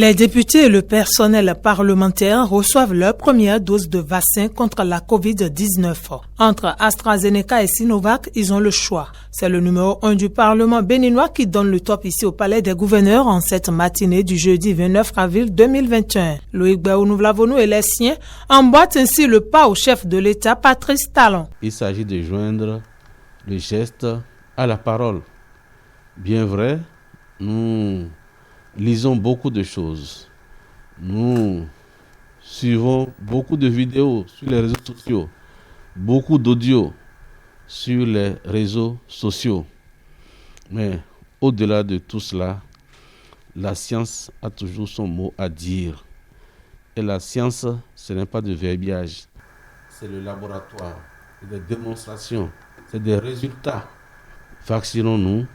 Les députés et le personnel parlementaire reçoivent leur première dose de vaccin contre la COVID-19. Entre AstraZeneca et Sinovac, ils ont le choix. C'est le numéro 1 du Parlement béninois qui donne le top ici au Palais des gouverneurs en cette matinée du jeudi 29 avril 2021. Loïc Baounouvlavonou et les siens emboîtent ainsi le pas au chef de l'État, Patrice Talon. Il s'agit de joindre le geste à la parole. Bien vrai, nous lisons beaucoup de choses. Nous suivons beaucoup de vidéos sur les réseaux sociaux, beaucoup d'audio sur les réseaux sociaux. Mais au-delà de tout cela, la science a toujours son mot à dire. Et la science, ce n'est pas de verbiage. C'est le laboratoire, c'est des démonstrations, c'est des résultats. Vaccinons-nous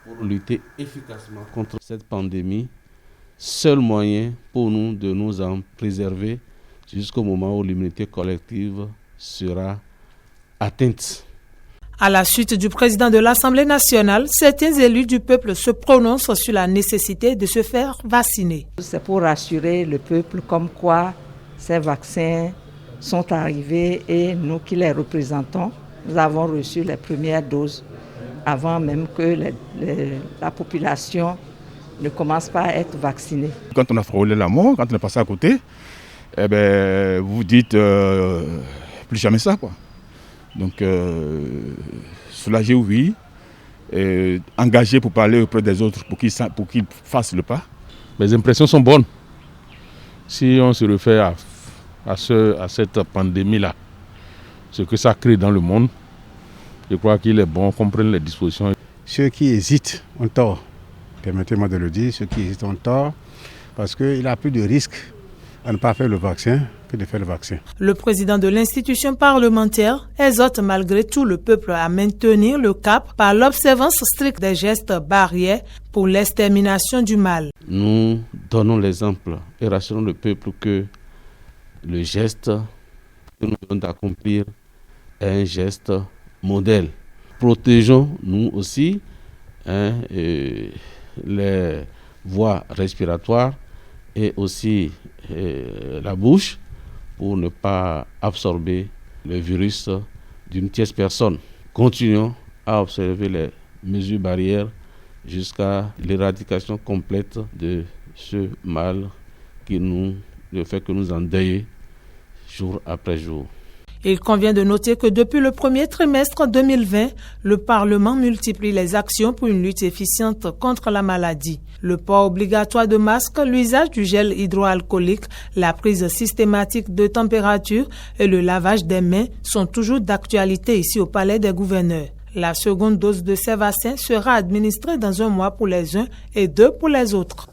pour lutter efficacement contre cette pandémie, seul moyen pour nous de nous en préserver jusqu'au moment où l'immunité collective sera atteinte. À la suite du président de l'Assemblée nationale, certains élus du peuple se prononcent sur la nécessité de se faire vacciner. C'est pour rassurer le peuple comme quoi ces vaccins sont arrivés et nous qui les représentons, nous avons reçu les premières doses avant même que la population ne commence pas à être vaccinée. Quand on a frôlé la mort, quand on est passé à côté, vous dites plus jamais ça, quoi. Donc, soulagé, oui, engagé pour parler auprès des autres, pour qu'ils fassent le pas. Les impressions sont bonnes. Si on se réfère à cette pandémie-là, ce que ça crée dans le monde, je crois qu'il est bon qu'on prenne les dispositions. Ceux qui hésitent ont tort, permettez-moi de le dire, ceux qui hésitent ont tort, parce qu'il y a plus de risques à ne pas faire le vaccin que de faire le vaccin. Le président de l'institution parlementaire exhorte malgré tout le peuple à maintenir le cap par l'observance stricte des gestes barrières pour l'extermination du mal. Nous donnons l'exemple et rassurons le peuple que le geste que nous venons d'accomplir est un geste modèle. Protégeons-nous aussi les voies respiratoires et aussi la bouche pour ne pas absorber le virus d'une tierce personne. Continuons à observer les mesures barrières jusqu'à l'éradication complète de ce mal le fait que nous endeuillons jour après jour. Il convient de noter que depuis le premier trimestre 2020, le Parlement multiplie les actions pour une lutte efficiente contre la maladie. Le port obligatoire de masques, l'usage du gel hydroalcoolique, la prise systématique de température et le lavage des mains sont toujours d'actualité ici au Palais des gouverneurs. La seconde dose de ces vaccins sera administrée dans un mois pour les uns et 2 pour les autres.